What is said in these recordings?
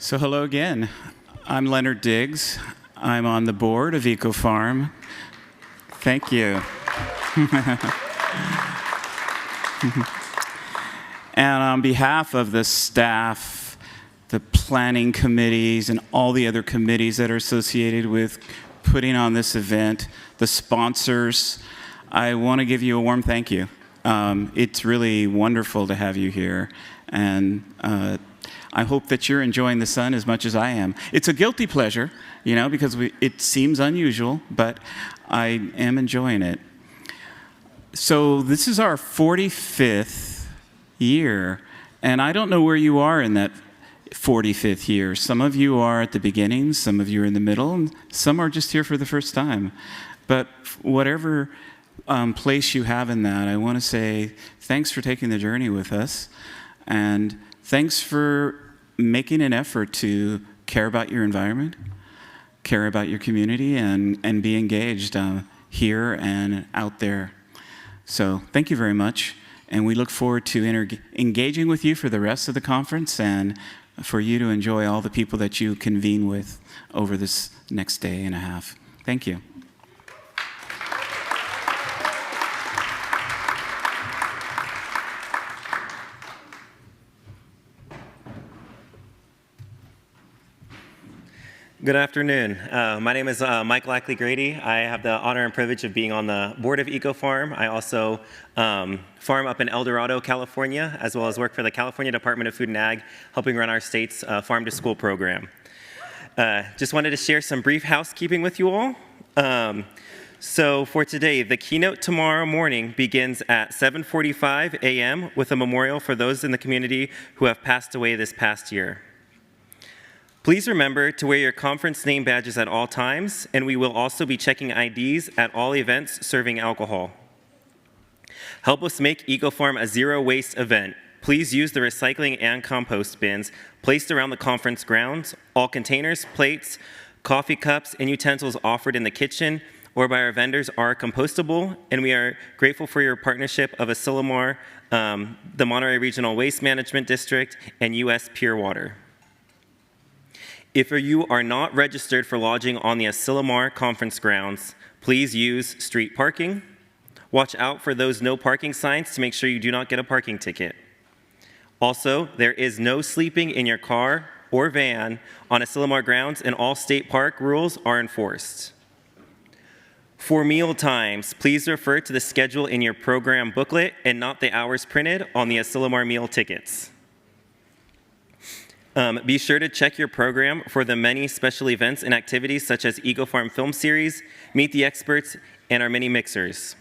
So hello again. I'm Leonard Diggs. I'm on the board of EcoFarm. Thank you. And on behalf of the staff, the planning committees, and all the other committees that are associated with putting on this event, the sponsors, I want to give you a warm thank you. It's really wonderful to have you here, and I hope that you're enjoying the sun as much as I am. It's a guilty pleasure, you know, because it seems unusual, but I am enjoying it. So this is our 45th year, and I don't know where you are in that 45th year. Some of you are at the beginning, some of you are in the middle, and some are just here for the first time. But whatever place you have in that, I want to say thanks for taking the journey with us, and thanks for making an effort to care about your environment, care about your community, and be engaged here and out there. So thank you very much, and we look forward to engaging with you for the rest of the conference and for you to enjoy all the people that you convene with over this next day and a half. Thank you. Good afternoon. My name is Mike Lackley-Grady. I have the honor and privilege of being on the board of EcoFarm. I also farm up in El Dorado, California, as well as work for the California Department of Food and Ag, helping run our state's Farm to School program. Just wanted to share some brief housekeeping with you all. So for today, the keynote tomorrow morning begins at 7:45 a.m. with a memorial for those in the community who have passed away this past year. Please remember to wear your conference name badges at all times, and we will also be checking IDs at all events serving alcohol. Help us make EcoFarm a zero-waste event. Please use the recycling and compost bins placed around the conference grounds. All containers, plates, coffee cups, and utensils offered in the kitchen or by our vendors are compostable, and we are grateful for your partnership of Asilomar, the Monterey Regional Waste Management District, and U.S. Pure Water. If you are not registered for lodging on the Asilomar conference grounds, please use street parking. Watch out for those no parking signs to make sure you do not get a parking ticket. Also, there is no sleeping in your car or van on Asilomar grounds, and all state park rules are enforced. For meal times, please refer to the schedule in your program booklet and not the hours printed on the Asilomar meal tickets. Be sure to check your program for the many special events and activities such as EcoFarm Film Series, Meet the Experts, and our mini mixers.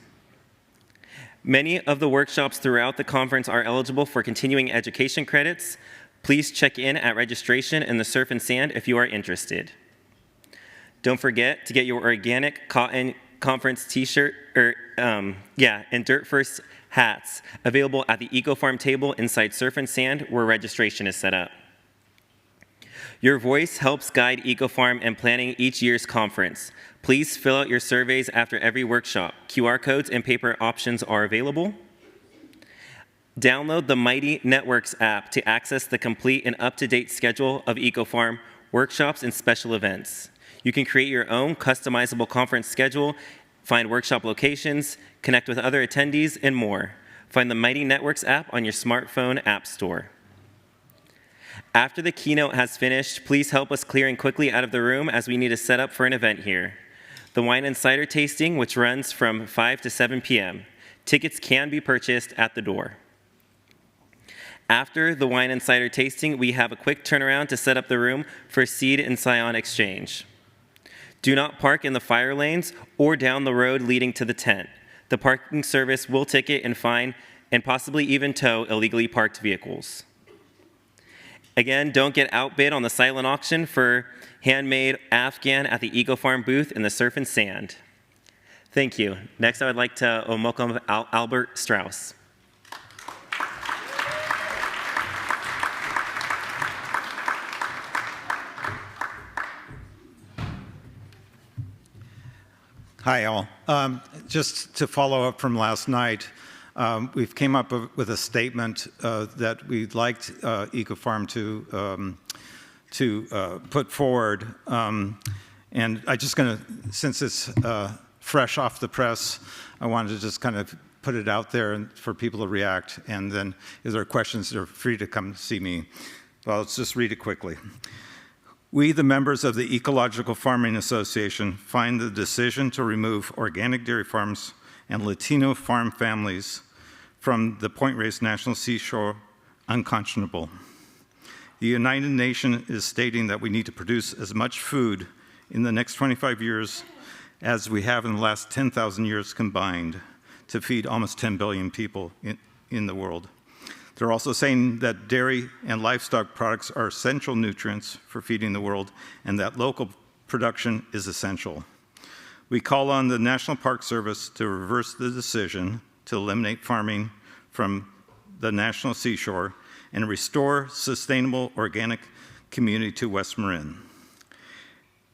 Many of the workshops throughout the conference are eligible for continuing education credits. Please check in at registration in the Surf and Sand if you are interested. Don't forget to get your organic cotton conference t-shirt and Dirt First hats available at the EcoFarm table inside Surf and Sand where registration is set up. Your voice helps guide EcoFarm in planning each year's conference. Please fill out your surveys after every workshop. QR codes and paper options are available. Download the Mighty Networks app to access the complete and up-to-date schedule of EcoFarm workshops and special events. You can create your own customizable conference schedule, find workshop locations, connect with other attendees, and more. Find the Mighty Networks app on your smartphone app store. After the keynote has finished, please help us clearing quickly out of the room as we need to set up for an event here. The wine and cider tasting, which runs from 5 to 7 p.m. Tickets can be purchased at the door. After the wine and cider tasting, we have a quick turnaround to set up the room for seed and scion exchange. Do not park in the fire lanes or down the road leading to the tent. The parking service will ticket and fine and possibly even tow illegally parked vehicles. Again, don't get outbid on the silent auction for handmade Afghan at the EcoFarm booth in the Surf and Sand. Thank you. Next, I would like to welcome Albert Strauss. Hi, all. Just to follow up from last night, we've came up with a statement that we'd like EcoFarm to put forward. And I just going to, since it's fresh off the press, I wanted to just kind of put it out there and for people to react. And then if there are questions, they're free to come see me. Well, let's just read it quickly. We, the members of the Ecological Farming Association, find the decision to remove organic dairy farms and Latino farm families from the Point Reyes National Seashore unconscionable. The United Nations is stating that we need to produce as much food in the next 25 years as we have in the last 10,000 years combined to feed almost 10 billion people in the world. They're also saying that dairy and livestock products are essential nutrients for feeding the world and that local production is essential. We call on the National Park Service to reverse the decision to eliminate farming from the national seashore and restore sustainable organic community to West Marin.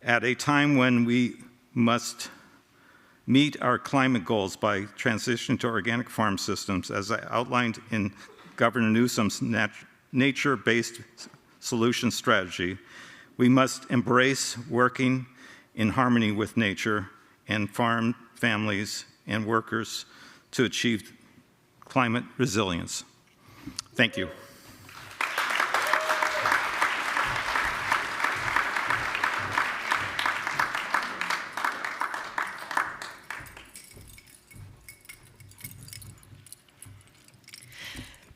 At a time when we must meet our climate goals by transitioning to organic farm systems, as I outlined in Governor Newsom's nature-based solution strategy, we must embrace working in harmony with nature and farm families and workers to achieve climate resilience. Thank you.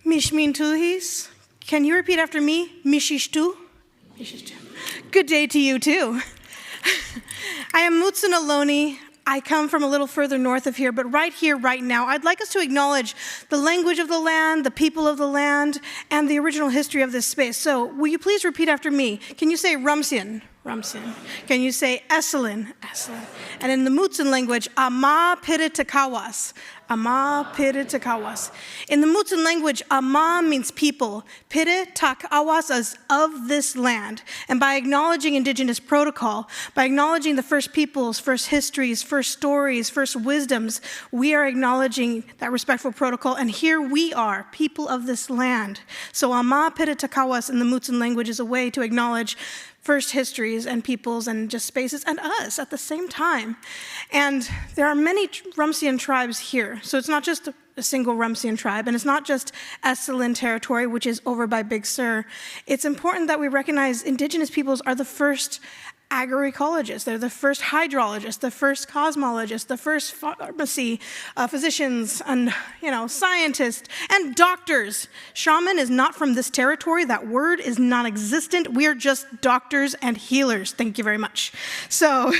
Mishmin Tuhis, can you repeat after me? Mishishtu? Mishishtu. Good day to you too. I am Mutsun Aloni. I come from a little further north of here, but right here, right now, I'd like us to acknowledge the language of the land, the people of the land, and the original history of this space. So will you please repeat after me? Can you say Rumsian? Rumsian. Can you say Esalen? Esalen. And in the Mutsun language, Ama Piritakawas. Ama Piritakawas. In the Mutsun language, Ama means people. Piritakawas is of this land. And by acknowledging indigenous protocol, by acknowledging the first peoples, first histories, first stories, first wisdoms, we are acknowledging that respectful protocol. And here we are, people of this land. So Ama Piritakawas in the Mutsun language is a way to acknowledge first histories and peoples and just spaces and us at the same time. And there are many Rumsian tribes here. So it's not just a single Rumsian tribe, and it's not just Esalen territory, which is over by Big Sur. It's important that we recognize indigenous peoples are the first agroecologists. They're the first hydrologists, the first cosmologists, the first pharmacy physicians, and scientists and doctors. Shaman is not from this territory. That word is non-existent. We're just doctors and healers. Thank you very much. So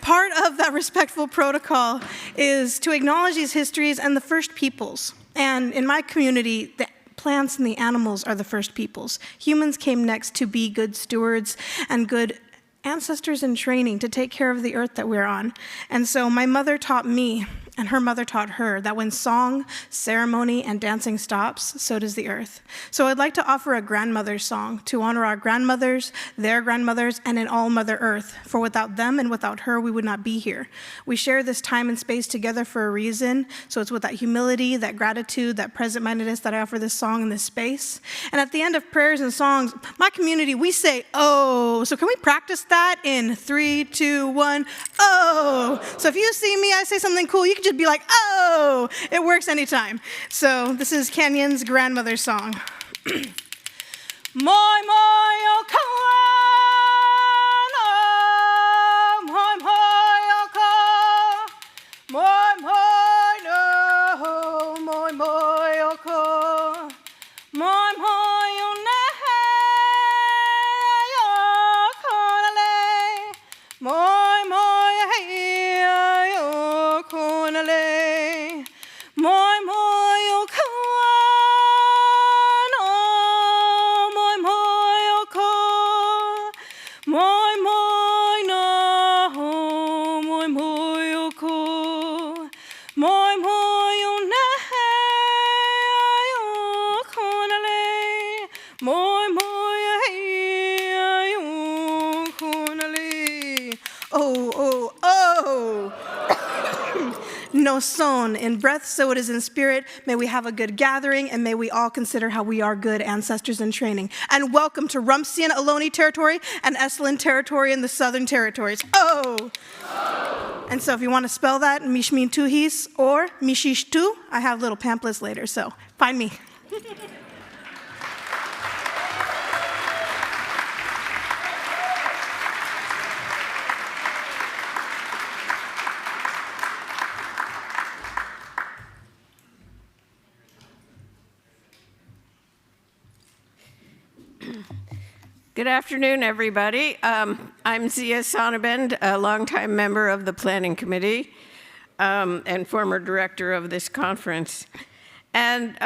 part of that respectful protocol is to acknowledge these histories and the first peoples. And in my community, the plants and the animals are the first peoples. Humans came next to be good stewards and good ancestors in training to take care of the earth that we're on. And so my mother taught me, and her mother taught her, that when song, ceremony, and dancing stops, so does the earth. So I'd like to offer a grandmother's song to honor our grandmothers, their grandmothers, and in all Mother Earth. For without them and without her, we would not be here. We share this time and space together for a reason. So it's with that humility, that gratitude, that present-mindedness that I offer this song in this space. And at the end of prayers and songs, my community, we say, oh. So can we practice that in 3, 2, 1, oh. So if you see me, I say something cool, you can just be like, oh. It works anytime. So this is Kenyon's grandmother's song. Moi moi o kawana, moi moi o ka, moi moi no, moi moi o ka, moi moi o ne o konale, moi moi he o konale, moi moi o kawana, moi moi o ka. sown in breath, so it is in spirit. May we have a good gathering, and may we all consider how we are good ancestors in training. And welcome to Rumsian Ohlone territory and Esalen territory in the Southern Territories. Oh! And so if you want to spell that, Mishmin Tuhis or Mishish Tu, I have little pamphlets later, so find me. Good afternoon, everybody. I'm Zia Sonnabend, a longtime member of the Planning Committee and former director of this conference. And,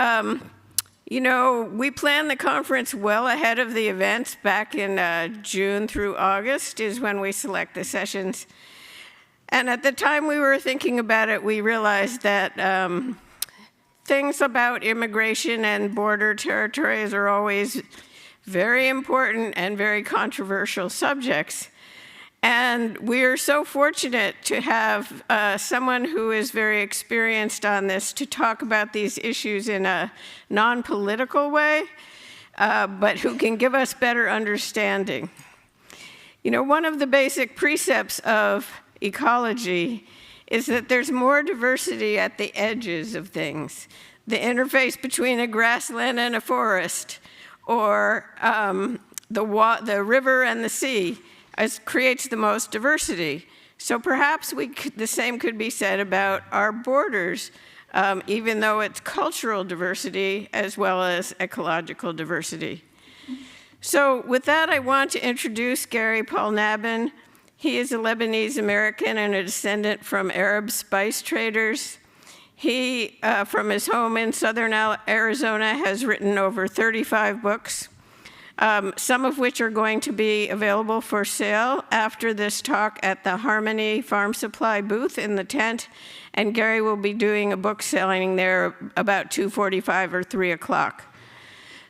you know, we planned the conference well ahead of the events. Back in June through August is when we select the sessions. And at the time we were thinking about it, we realized that things about immigration and border territories are always very important and very controversial subjects. And we are so fortunate to have someone who is very experienced on this to talk about these issues in a non-political way, but who can give us better understanding. You know, one of the basic precepts of ecology is that there's more diversity at the edges of things. The interface between a grassland and a forest, or the river and the sea creates the most diversity. So perhaps the same could be said about our borders, even though it's cultural diversity as well as ecological diversity. So with that, I want to introduce Gary Paul Nabhan. He is a Lebanese American and a descendant from Arab spice traders. He, from his home in southern Arizona, has written over 35 books, some of which are going to be available for sale after this talk at the Harmony Farm Supply booth in the tent. And Gary will be doing a book selling there about 2:45 or 3 o'clock.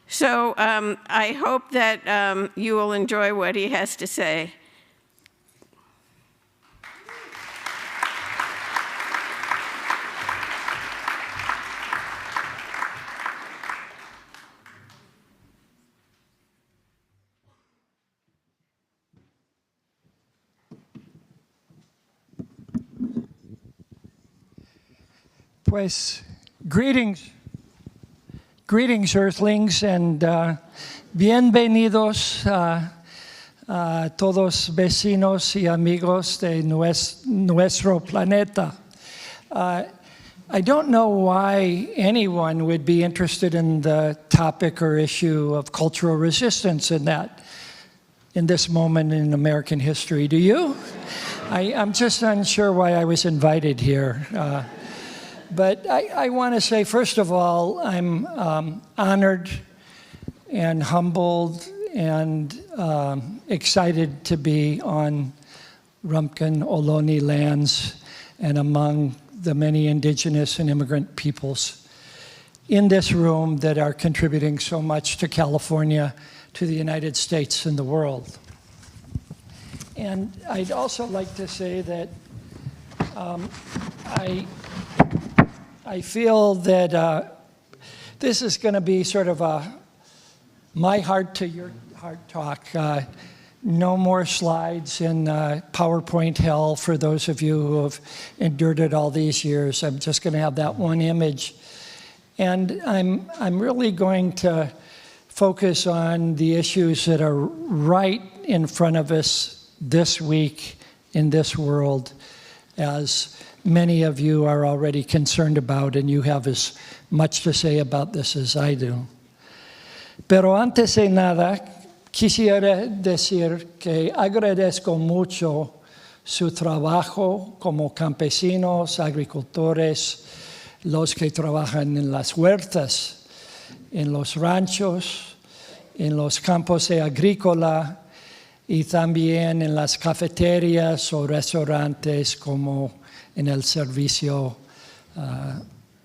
So I hope that you will enjoy what he has to say. Pues, greetings, Earthlings, and bienvenidos a todos vecinos y amigos de nuestro planeta. I don't know why anyone would be interested in the topic or issue of cultural resistance in this moment in American history. Do you? I'm just unsure why I was invited here. But I want to say, first of all, I'm honored and humbled and excited to be on Rumsian Ohlone lands and among the many indigenous and immigrant peoples in this room that are contributing so much to California, to the United States, and the world. And I'd also like to say that I feel that this is going to be sort of a my heart to your heart talk. No more slides in PowerPoint hell for those of you who have endured it all these years. I'm just going to have that one image. And I'm really going to focus on the issues that are right in front of us this week in this world, as many of you are already concerned about, and you have as much to say about this as I do. Pero antes de nada, quisiera decir que agradezco mucho su trabajo como campesinos, agricultores, los que trabajan en las huertas, en los ranchos, en los campos de agrícola y también en las cafeterías o restaurantes como en el servicio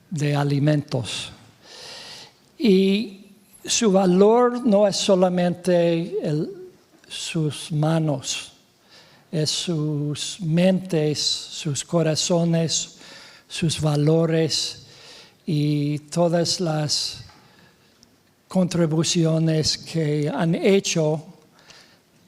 de alimentos. Y su valor no es solamente sus manos, es sus mentes, sus corazones, sus valores y todas las contribuciones que han hecho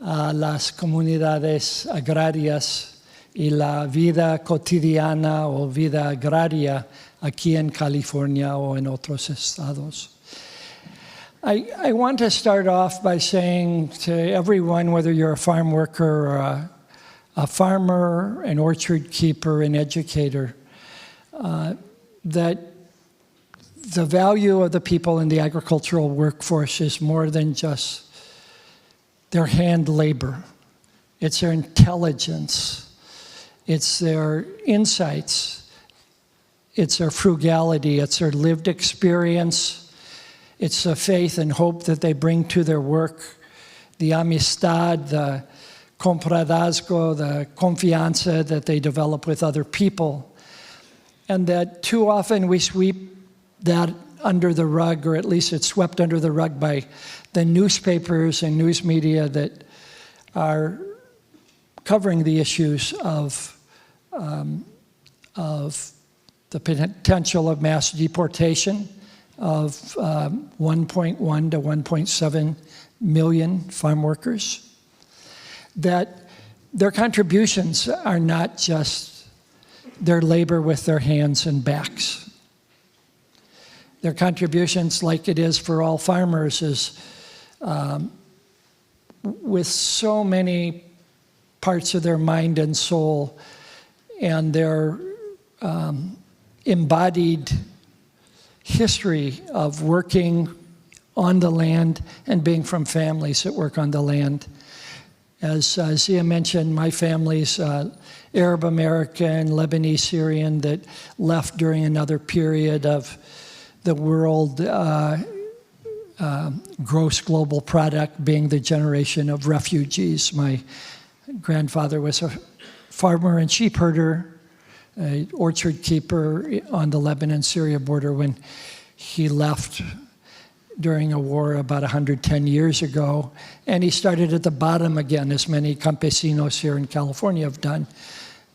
a las comunidades agrarias y la vida cotidiana o vida agraria aquí en California o en otros estados. I want to start off by saying to everyone, whether you're a farm worker or a farmer, an orchard keeper, an educator, that the value of the people in the agricultural workforce is more than just their hand labor. It's their intelligence. It's their insights. It's their frugality. It's their lived experience. It's the faith and hope that they bring to their work, the amistad, the compadrazgo, the confianza that they develop with other people. And that too often we sweep that under the rug, or at least it's swept under the rug by the newspapers and news media that are covering the issues of the potential of mass deportation of 1.1 to 1.7 million farm workers, that their contributions are not just their labor with their hands and backs. Their contributions, like it is for all farmers, is with so many parts of their mind and soul and their embodied history of working on the land and being from families that work on the land. As Zia mentioned, my family's Arab American, Lebanese, Syrian that left during another period of the world gross global product being the generation of refugees. My grandfather was a farmer and sheep herder, an orchard keeper on the Lebanon-Syria border when he left during a war about 110 years ago. And he started at the bottom again, as many campesinos here in California have done,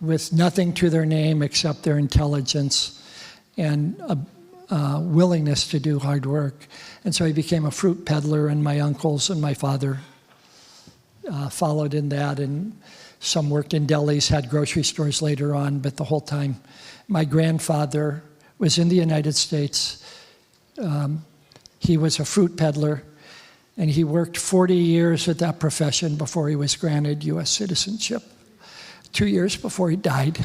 with nothing to their name except their intelligence and a willingness to do hard work. And so he became a fruit peddler, and my uncles and my father followed in that, and some worked in delis, had grocery stores later on, but the whole time my grandfather was in the United States. He was a fruit peddler, and he worked 40 years at that profession before he was granted U.S. citizenship, 2 years before he died.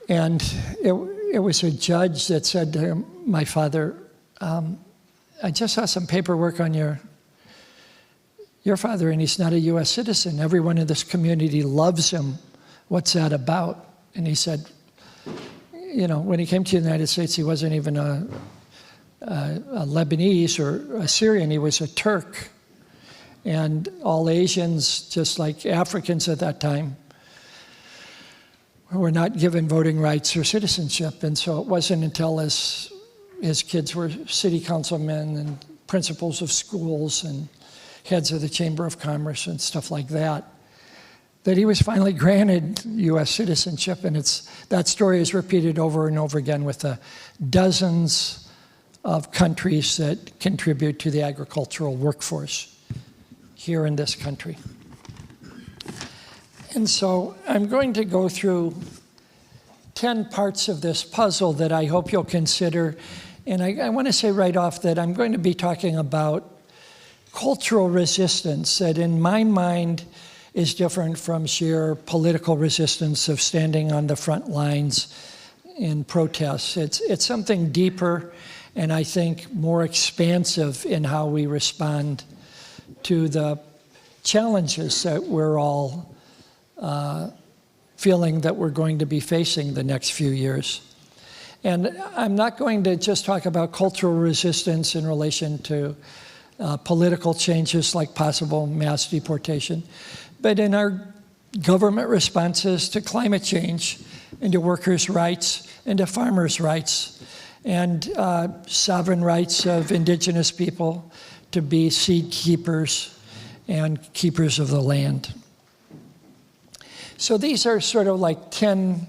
And it was a judge that said to my father, I just saw some paperwork on your father, and he's not a U.S. citizen. Everyone in this community loves him. What's that about? And he said, you know, when he came to the United States, he wasn't even a Lebanese or a Syrian. He was a Turk. And all Asians, just like Africans at that time, were not given voting rights or citizenship. And so it wasn't until his kids were city councilmen and principals of schools and heads of the Chamber of Commerce and stuff like that, that he was finally granted U.S. citizenship. And that story is repeated over and over again with the dozens of countries that contribute to the agricultural workforce here in this country. And so I'm going to go through 10 parts of this puzzle that I hope you'll consider. And I want to say right off that I'm going to be talking about cultural resistance that in my mind is different from sheer political resistance of standing on the front lines in protests. It's something deeper and I think more expansive in how we respond to the challenges that we're all feeling that we're going to be facing the next few years. And I'm not going to just talk about cultural resistance in relation to political changes like possible mass deportation, but in our government responses to climate change and to workers' rights and to farmers' rights and sovereign rights of indigenous people to be seed keepers and keepers of the land. So these are sort of like 10,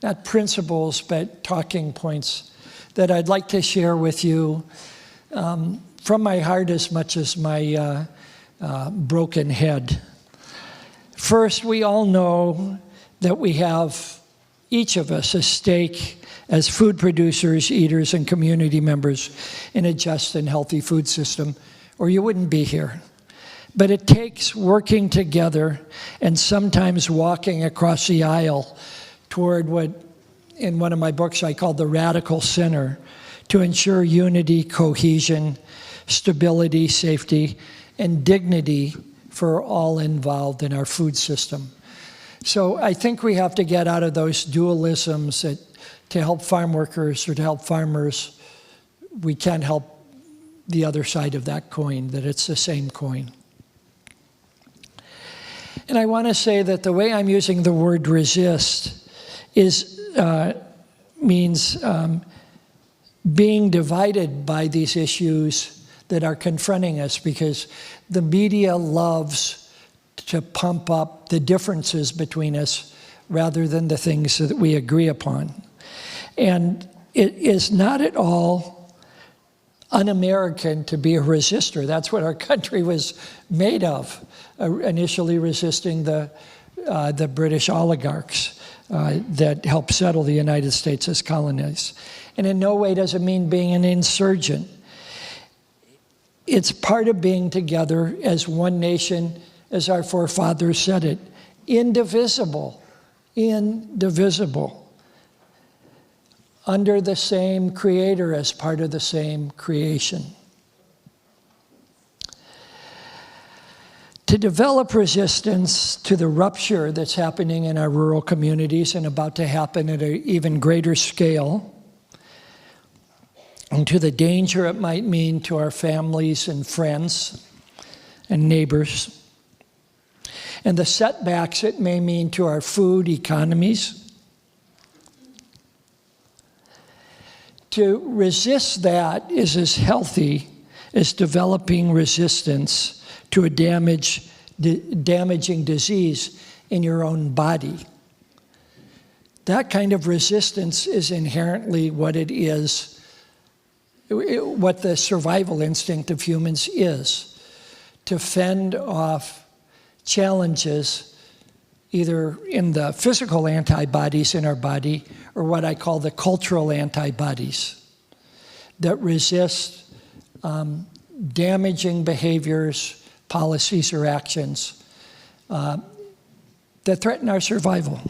not principles, but talking points that I'd like to share with you from my heart as much as my broken head. First, we all know that we have, each of us, a stake as food producers, eaters, and community members in a just and healthy food system, or you wouldn't be here. But it takes working together and sometimes walking across the aisle toward what, in one of my books, I call the radical center, to ensure unity, cohesion, stability, safety, and dignity for all involved in our food system. So I think we have to get out of those dualisms that to help farm workers or to help farmers, we can't help the other side of that coin, that it's the same coin. And I want to say that the way I'm using the word resist means being divided by these issues that are confronting us, because the media loves to pump up the differences between us rather than the things that we agree upon. And it is not at all un-American to be a resistor. That's what our country was made of, initially resisting the British oligarchs that helped settle the United States as colonies. And in no way does it mean being an insurgent. It's part of being together as one nation, as our forefathers said it, indivisible, indivisible, under the same creator as part of the same creation. To develop resistance to the rupture that's happening in our rural communities and about to happen at an even greater scale, and to the danger it might mean to our families and friends and neighbors, and the setbacks it may mean to our food economies. To resist that is as healthy as developing resistance to a damaging disease in your own body. That kind of resistance is inherently what it is, what the survival instinct of humans is, to fend off challenges either in the physical antibodies in our body or what I call the cultural antibodies that resist damaging behaviors, policies, or actions that threaten our survival.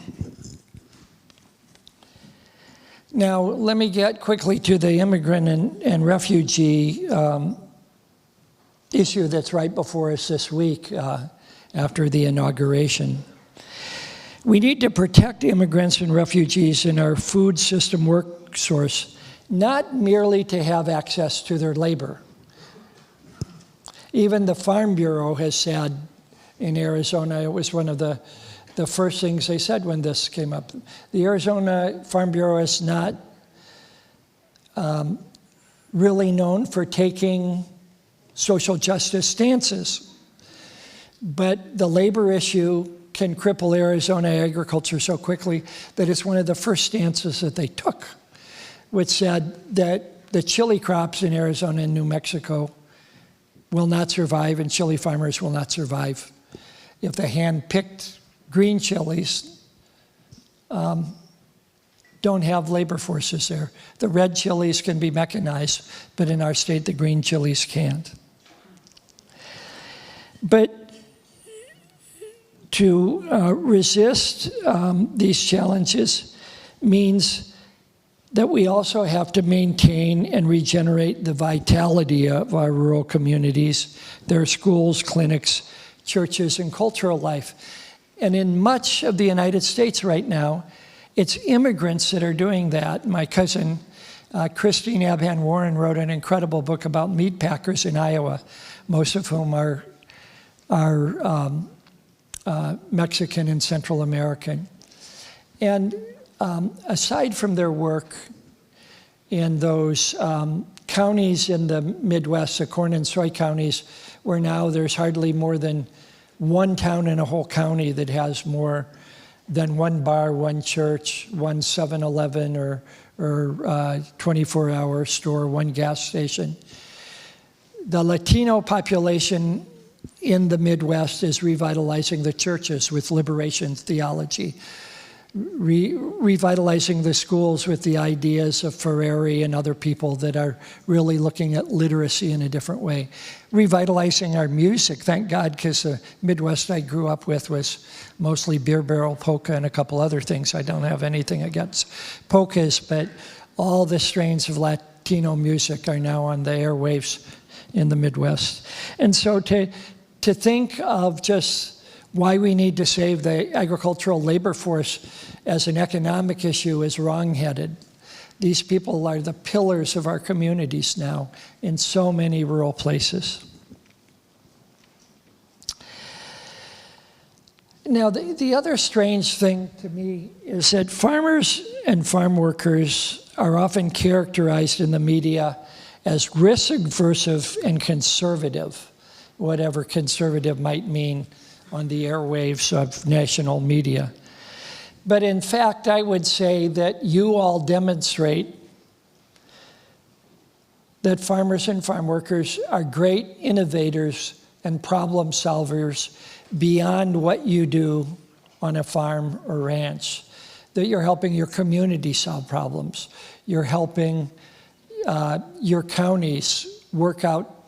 Now, let me get quickly to the immigrant and refugee issue that's right before us this week after the inauguration. We need to protect immigrants and refugees in our food system workforce, not merely to have access to their labor. Even the Farm Bureau has said in Arizona, it was one of the first things they said when this came up. The Arizona Farm Bureau is not really known for taking social justice stances, but the labor issue can cripple Arizona agriculture so quickly that it's one of the first stances that they took, which said that the chili crops in Arizona and New Mexico will not survive, and chili farmers will not survive if the hand-picked green chilies don't have labor forces there. The red chilies can be mechanized, but in our state, the green chilies can't. But to resist these challenges means that we also have to maintain and regenerate the vitality of our rural communities, their schools, clinics, churches, and cultural life. And in much of the United States right now, it's immigrants that are doing that. My cousin, Christine Nabhan Warren, wrote an incredible book about meat packers in Iowa, most of whom are Mexican and Central American. And aside from their work in those counties in the Midwest, the corn and soy counties, where now there's hardly more than one town in a whole county that has more than one bar, one church, one 7-Eleven or 24-hour store, one gas station. The Latino population in the Midwest is revitalizing the churches with liberation theology, revitalizing the schools with the ideas of Ferreri and other people that are really looking at literacy in a different way. Revitalizing our music, thank God, because the Midwest I grew up with was mostly beer barrel polka and a couple other things. I don't have anything against polkas, but all the strains of Latino music are now on the airwaves in the Midwest. And so to think of just why we need to save the agricultural labor force as an economic issue is wrong-headed. These people are the pillars of our communities now in so many rural places. Now, the other strange thing to me is that farmers and farm workers are often characterized in the media as risk-aversive and conservative, whatever conservative might mean on the airwaves of national media. But in fact, I would say that you all demonstrate that farmers and farm workers are great innovators and problem solvers beyond what you do on a farm or ranch. That you're helping your community solve problems. You're helping your counties work out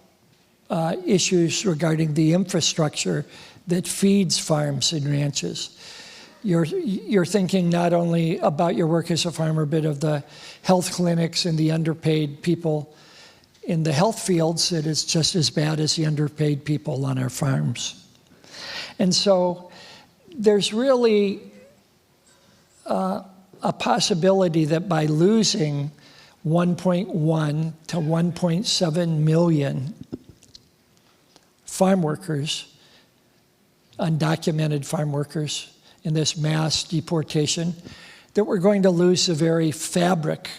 issues regarding the infrastructure that feeds farms and ranches. You're thinking not only about your work as a farmer, but of the health clinics and the underpaid people in the health fields that is just as bad as the underpaid people on our farms. And so there's really a possibility that by losing 1.1 to 1.7 million farm workers, undocumented farm workers in this mass deportation, that we're going to lose the very fabric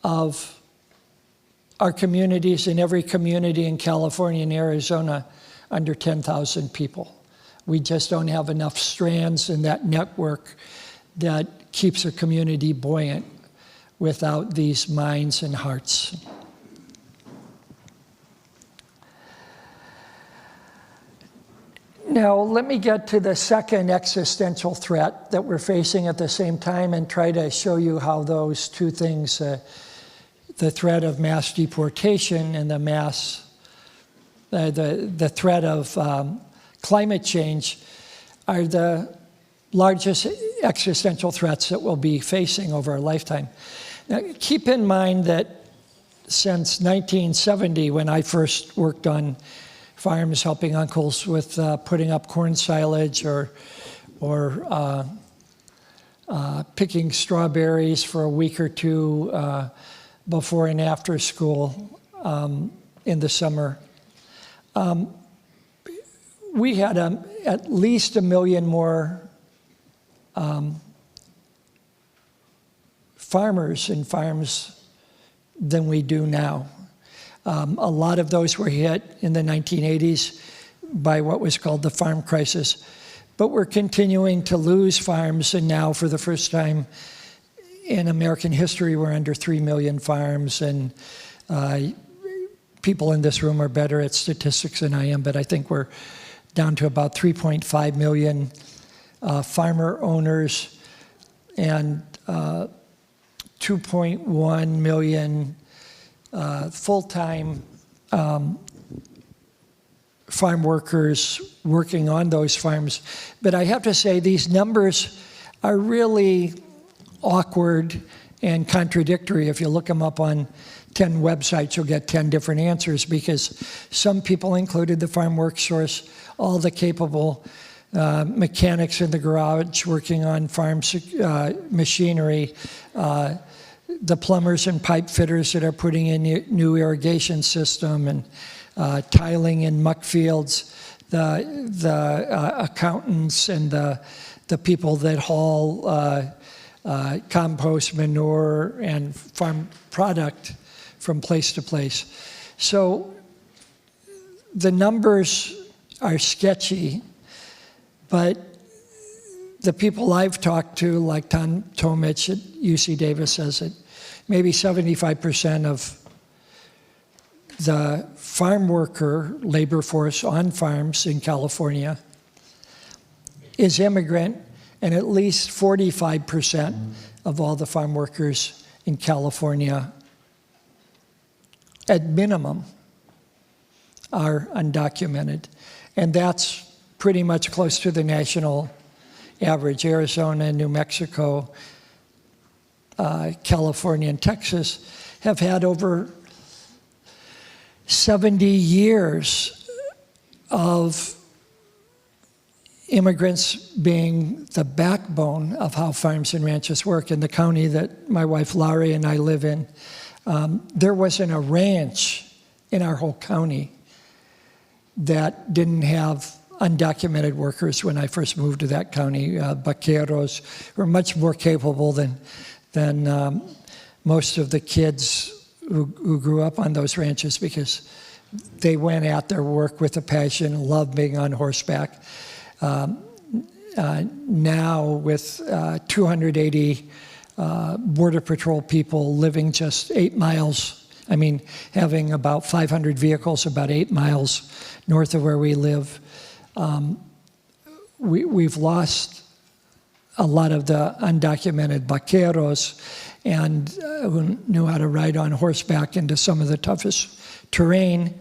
of our communities, in every community in California and Arizona, under 10,000 people. We just don't have enough strands in that network that keeps a community buoyant without these minds and hearts. Now, let me get to the second existential threat that we're facing at the same time and try to show you how those two things, the threat of mass deportation and the threat of climate change, are the largest existential threats that we'll be facing over our lifetime. Now, keep in mind that since 1970, when I first worked on farms helping uncles with putting up corn silage or picking strawberries for a week or two before and after school in the summer. We had at least 1 million more farmers and farms than we do now. A lot of those were hit in the 1980s by what was called the farm crisis. But we're continuing to lose farms, and now for the first time in American history, we're under 3 million farms, and people in this room are better at statistics than I am, but I think we're down to about 3.5 million farmer owners and 2.1 million full-time farm workers working on those farms. But I have to say, these numbers are really awkward and contradictory. If you look them up on 10 websites, you'll get 10 different answers, because some people included the farm workforce, all the capable mechanics in the garage working on farm machinery, the plumbers and pipe fitters that are putting in new irrigation system and tiling in muck fields, the accountants and the people that haul compost, manure, and farm product from place to place. So the numbers are sketchy, but the people I've talked to, like Tom Tomich at UC Davis, says that maybe 75% of the farm worker labor force on farms in California is immigrant, and at least 45% of all the farm workers in California, at minimum, are undocumented. And that's pretty much close to the national average. Arizona, New Mexico, California, and Texas have had over 70 years of immigrants being the backbone of how farms and ranches work. In the county that my wife Laurie and I live in, there wasn't a ranch in our whole county that didn't have undocumented workers when I first moved to that county. Vaqueros were much more capable than most of the kids who grew up on those ranches, because they went at their work with a passion, loved being on horseback. Now with 280 Border Patrol people living just 8 miles, having about 500 vehicles about 8 miles north of where we live, we've lost a lot of the undocumented vaqueros and who knew how to ride on horseback into some of the toughest terrain.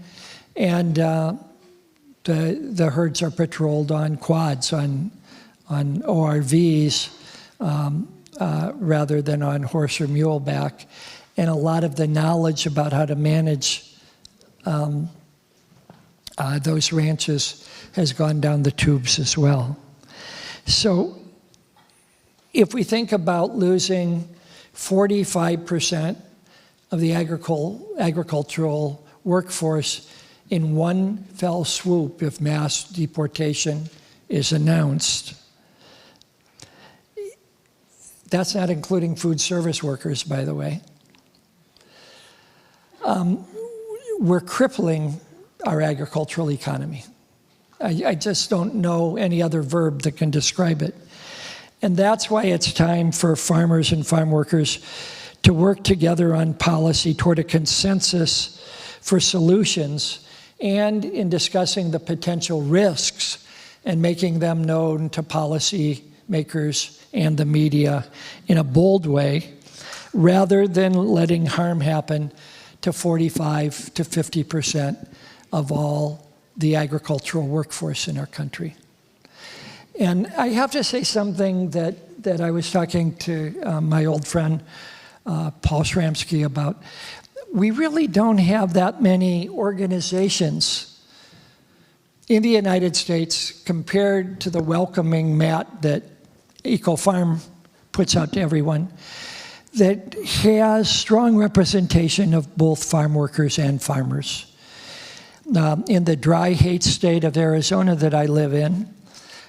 And the herds are patrolled on quads, on ORVs, rather than on horse or mule back. And a lot of the knowledge about how to manage those ranches has gone down the tubes as well. So if we think about losing 45% of the agricultural workforce in one fell swoop if mass deportation is announced, that's not including food service workers, by the way. We're crippling our agricultural economy. I just don't know any other verb that can describe it. And that's why it's time for farmers and farm workers to work together on policy toward a consensus for solutions, and in discussing the potential risks and making them known to policy makers and the media in a bold way, rather than letting harm happen to 45 to 50% of all the agricultural workforce in our country. And I have to say something that I was talking to my old friend Paul Shramsky about. We really don't have that many organizations in the United States compared to the welcoming mat that EcoFarm puts out to everyone, that has strong representation of both farm workers and farmers. In the dry hate state of Arizona that I live in,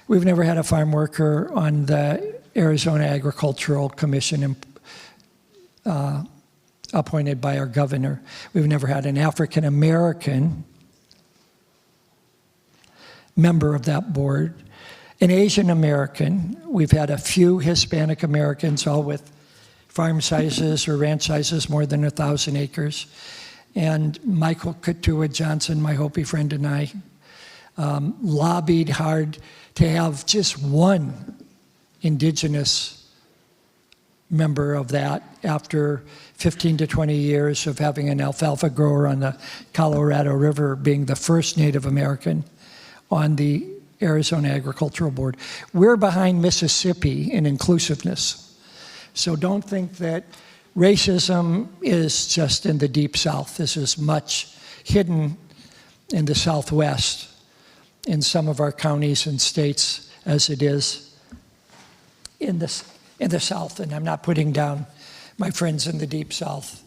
we've never had a farm worker on the Arizona Agricultural Commission appointed by our governor. We've never had an African American member of that board. An Asian American. We've had a few Hispanic Americans, all with farm sizes or ranch sizes more than 1,000 acres. And Michael Katua Johnson, my Hopi friend, and I lobbied hard to have just one indigenous member of that after 15 to 20 years of having an alfalfa grower on the Colorado River being the first Native American on the Arizona Agricultural Board. We're behind Mississippi in inclusiveness. So don't think that racism is just in the Deep South. This is much hidden in the Southwest, in some of our counties and states, as it is in the South. And I'm not putting down my friends in the Deep South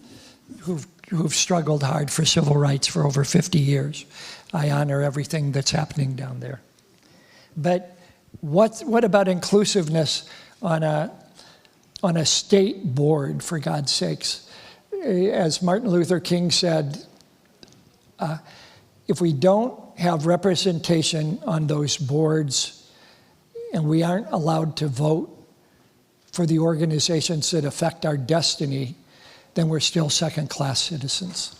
who've struggled hard for civil rights for over 50 years. I honor everything that's happening down there. But what about inclusiveness on a state board, for God's sakes? As Martin Luther King said, if we don't have representation on those boards and we aren't allowed to vote for the organizations that affect our destiny, then we're still second-class citizens.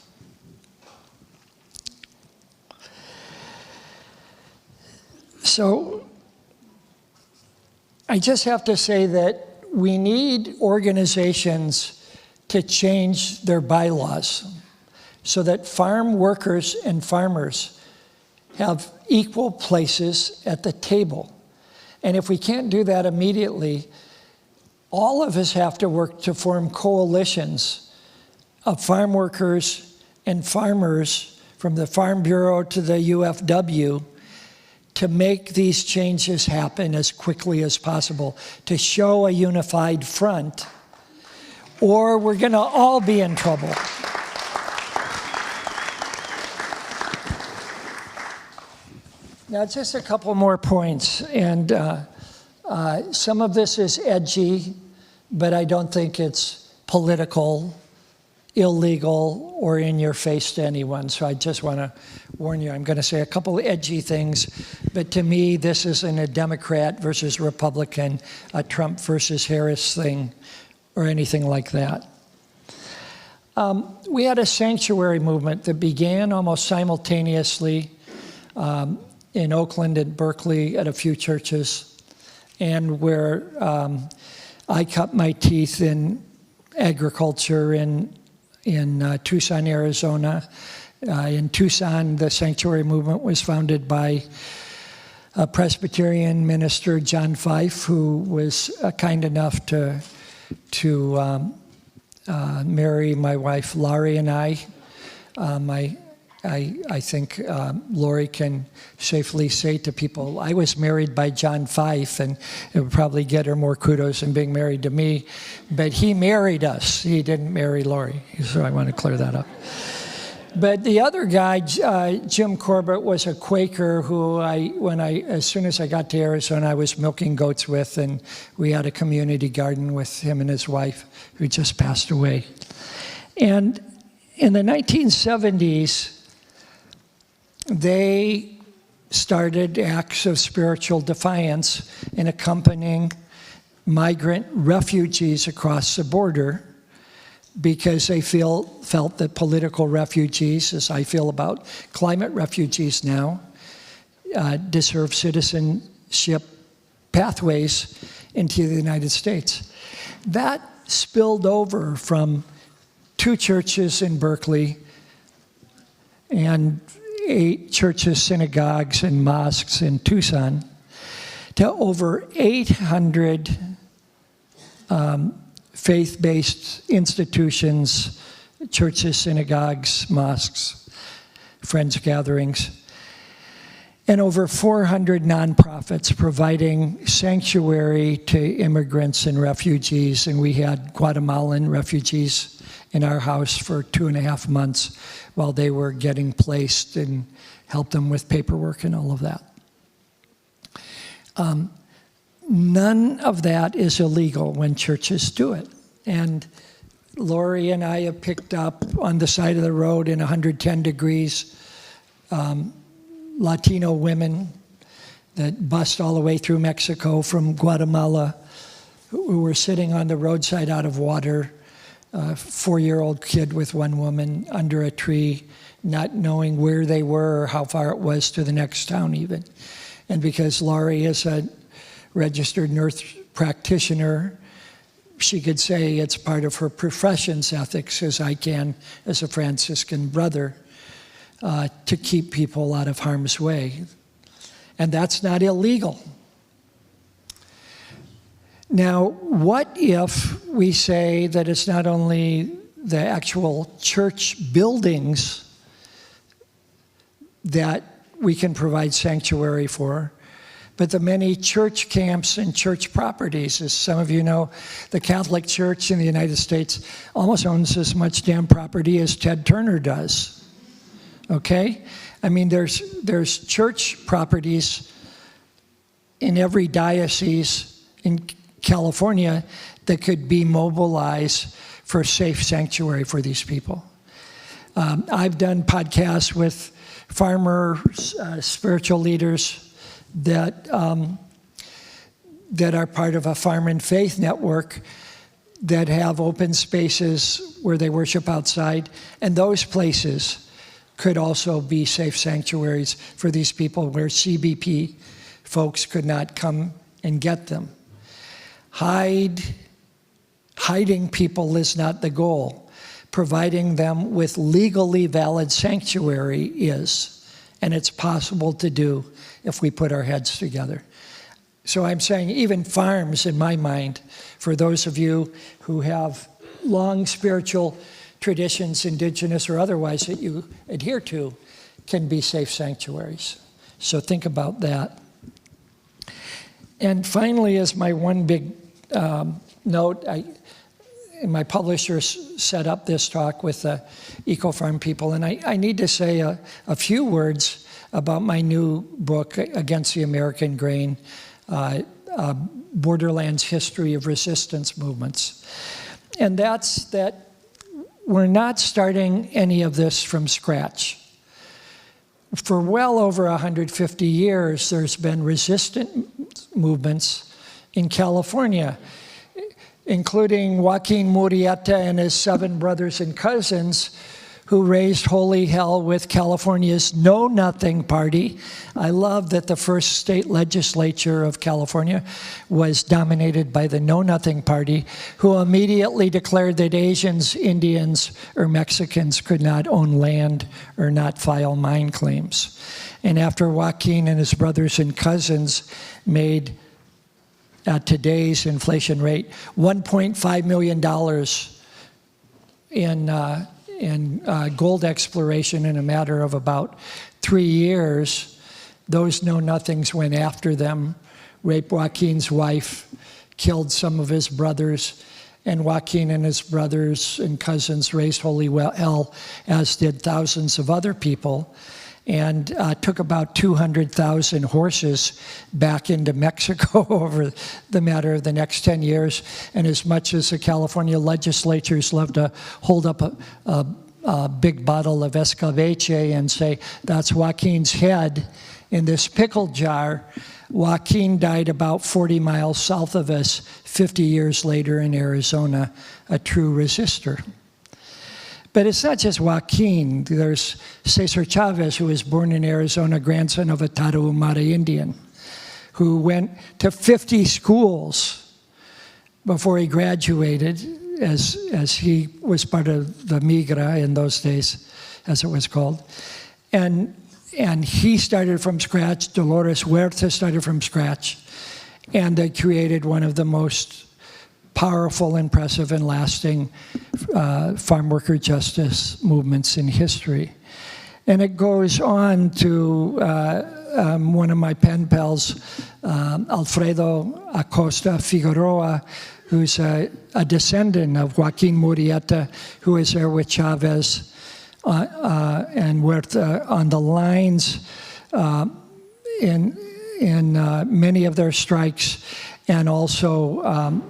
So I just have to say that we need organizations to change their bylaws so that farm workers and farmers have equal places at the table. And if we can't do that immediately, all of us have to work to form coalitions of farm workers and farmers from the Farm Bureau to the UFW to make these changes happen as quickly as possible, to show a unified front, or we're going to all be in trouble. Now, just a couple more points, and some of this is edgy, but I don't think it's political, illegal, or in your face to anyone. So I just want to warn you, I'm going to say a couple of edgy things, but to me, this isn't a Democrat versus Republican, a Trump versus Harris thing, or anything like that. We had a sanctuary movement that began almost simultaneously in Oakland and Berkeley at a few churches, and where I cut my teeth in agriculture in Tucson, Arizona. In Tucson, the sanctuary movement was founded by a Presbyterian minister, John Fife, who was kind enough to marry my wife, Laurie, and I. I think Lori can safely say to people, I was married by John Fife, and it would probably get her more kudos than being married to me. But he married us. He didn't marry Lori. So I want to clear that up. But the other guy, Jim Corbett, was a Quaker who as soon as I got to Arizona, I was milking goats with, and we had a community garden with him and his wife, who just passed away. And in the 1970s, they started acts of spiritual defiance in accompanying migrant refugees across the border because they felt that political refugees, as I feel about climate refugees now, deserve citizenship pathways into the United States. That spilled over from 2 churches in Berkeley and 8 churches, synagogues, and mosques in Tucson to over 800 faith-based institutions, churches, synagogues, mosques, friends gatherings, and over 400 nonprofits providing sanctuary to immigrants and refugees. And we had Guatemalan refugees in our house for 2.5 months while they were getting placed and helped them with paperwork and all of that. None of that is illegal when churches do it. And Lori and I have picked up on the side of the road in 110 degrees Latino women that bust all the way through Mexico from Guatemala who were sitting on the roadside out of water, a 4-year-old kid with one woman under a tree, not knowing where they were or how far it was to the next town even. And because Laurie is a registered nurse practitioner, she could say it's part of her profession's ethics, as I can as a Franciscan brother, to keep people out of harm's way. And that's not illegal. Now, what if we say that it's not only the actual church buildings that we can provide sanctuary for, but the many church camps and church properties? As some of you know, the Catholic Church in the United States almost owns as much damn property as Ted Turner does. Okay? I mean, there's church properties in every diocese in California that could be mobilized for safe sanctuary for these people. I've done podcasts with farmers, spiritual leaders that that are part of a farm and faith network that have open spaces where they worship outside, and those places could also be safe sanctuaries for these people where CBP folks could not come and get them. Hiding people is not the goal. Providing them with legally valid sanctuary is, and it's possible to do if we put our heads together. So I'm saying even farms, in my mind, for those of you who have long spiritual traditions, indigenous or otherwise, that you adhere to, can be safe sanctuaries. So think about that. And finally, as my one big note, my publisher set up this talk with the EcoFarm people, and I need to say a few words about my new book, Against the American Grain, Borderlands History of Resistance Movements. And that's that we're not starting any of this from scratch. For well over 150 years, there's been resistant movements in California, including Joaquin Murrieta and his 7 brothers and cousins, who raised holy hell with California's Know Nothing Party. I love that the first state legislature of California was dominated by the Know Nothing Party, who immediately declared that Asians, Indians, or Mexicans could not own land or not file mine claims. And after Joaquin and his brothers and cousins made, at today's inflation rate, $1.5 million in gold exploration in a matter of about 3 years, those know-nothings went after them, raped Joaquin's wife, killed some of his brothers, and Joaquin and his brothers and cousins raised holy hell, as did thousands of other people, and took about 200,000 horses back into Mexico over the matter of the next 10 years. And as much as the California legislatures love to hold up a big bottle of escabeche and say, that's Joaquin's head in this pickle jar, Joaquin died about 40 miles south of us 50 years later in Arizona, a true resistor. But it's not just Joaquin. There's Cesar Chavez, who was born in Arizona, grandson of a Tarahumara Indian, who went to 50 schools before he graduated, as he was part of the Migra in those days, as it was called. And he started from scratch. Dolores Huerta started from scratch. And they created one of the most powerful, impressive, and lasting farm worker justice movements in history. And it goes on to one of my pen pals, Alfredo Acosta Figueroa, who's a descendant of Joaquin Murrieta, who was there with Chavez and Huerta on the lines in many of their strikes, and also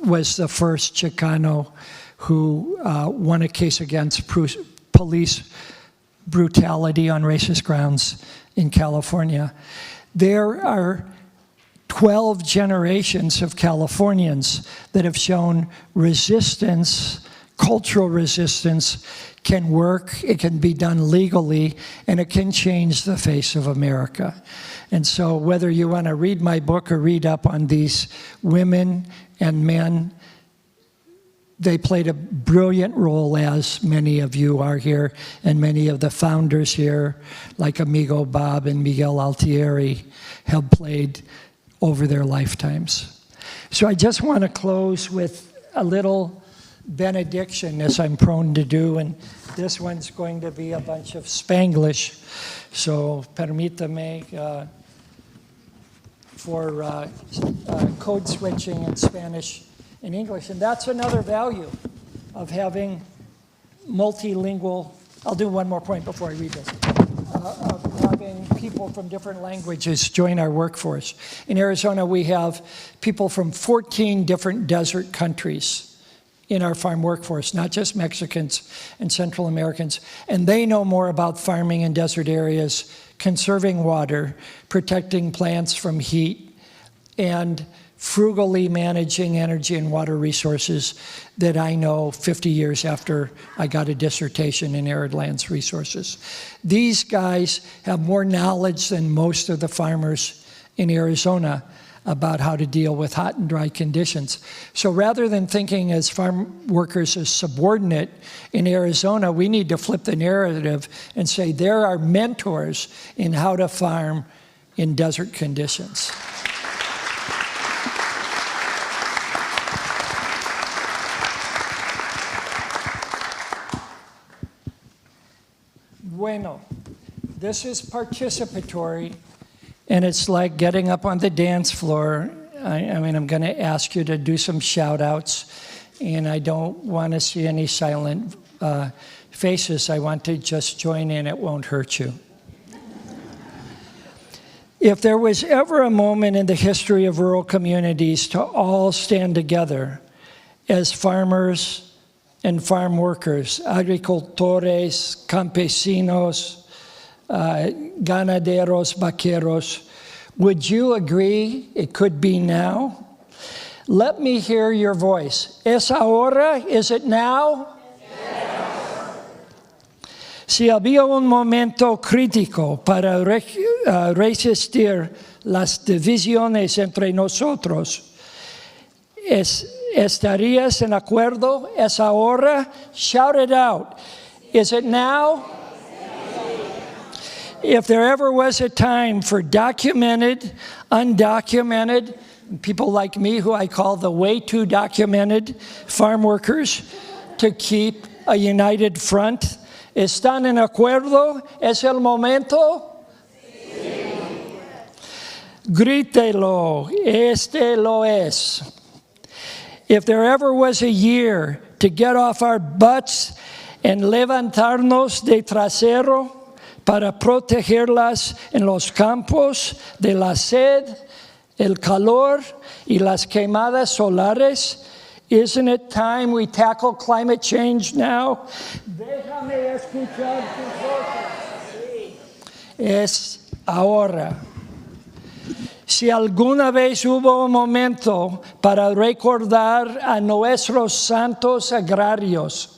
was the first Chicano who won a case against police brutality on racist grounds in California. There are 12 generations of Californians that have shown resistance, cultural resistance can work, it can be done legally, and it can change the face of America. And so whether you want to read my book or read up on these women and men, they played a brilliant role, as many of you are here, and many of the founders here, like Amigo Bob and Miguel Altieri, have played over their lifetimes. So I just want to close with a little benediction, as I'm prone to do, and this one's going to be a bunch of Spanglish, so permítame for code switching in Spanish and English. And that's another value of having multilingual, I'll do one more point before I read this, of having people from different languages join our workforce. In Arizona, we have people from 14 different desert countries in our farm workforce, not just Mexicans and Central Americans. And they know more about farming in desert areas, conserving water, protecting plants from heat, and frugally managing energy and water resources that I know 50 years after I got a dissertation in arid lands resources. These guys have more knowledge than most of the farmers in Arizona about how to deal with hot and dry conditions. So rather than thinking as farm workers as subordinate in Arizona, we need to flip the narrative and say there are mentors in how to farm in desert conditions. Bueno, this is participatory, and it's like getting up on the dance floor. I mean, I'm going to ask you to do some shout-outs, and I don't want to see any silent faces. I want to just join in. It won't hurt you. If there was ever a moment in the history of rural communities to all stand together as farmers and farm workers, agricultores, campesinos, ganaderos, vaqueros, would you agree it could be now? Let me hear your voice. ¿Es ahora? Is it now? Yes. Si había un momento crítico para resistir las divisiones entre nosotros, ¿estarías en acuerdo? ¿Es ahora? Shout it out. Is it now? If there ever was a time for documented, undocumented, people like me who I call the way too documented farm workers to keep a united front, ¿están en acuerdo? ¿Es el momento? Sí. Grítelo, este lo es. If there ever was a year to get off our butts and levantarnos de trasero para protegerlas en los campos de la sed, el calor y las quemadas solares, isn't it time we tackle climate change now? Déjame escuchar tus voces. Es ahora. Si alguna vez hubo un momento para recordar a nuestros santos agrarios,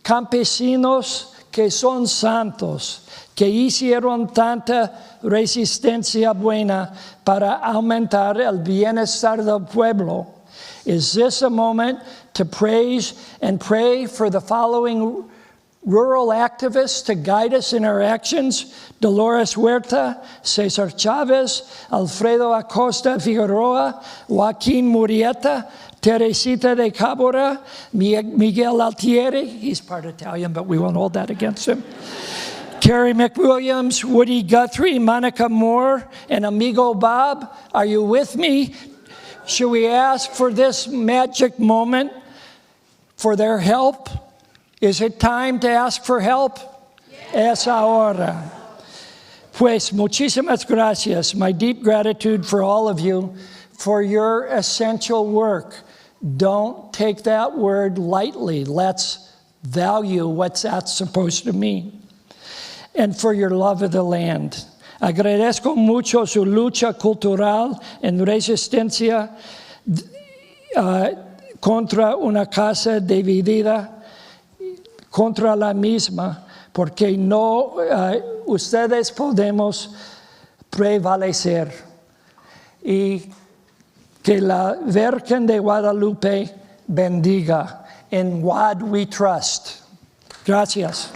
campesinos que son santos, que hicieron tanta resistencia buena para aumentar el bienestar del pueblo, is this a moment to praise and pray for the following rural activists to guide us in our actions? Dolores Huerta, Cesar Chavez, Alfredo Acosta Figueroa, Joaquin Murrieta, Teresita de Cabora, Miguel Altieri, he's part Italian, but we won't hold that against him. Carrie McWilliams, Woody Guthrie, Monica Moore, and Amigo Bob, are you with me? Should we ask for this magic moment for their help? Is it time to ask for help? Yes. Es ahora. Pues muchísimas gracias. My deep gratitude for all of you for your essential work. Don't take that word lightly. Let's value what that's supposed to mean. And for your love of the land. Agradezco mucho su lucha cultural en resistencia contra una casa dividida, contra la misma, porque no ustedes podemos prevalecer. Y que la Virgen de Guadalupe bendiga. In God we trust. Gracias.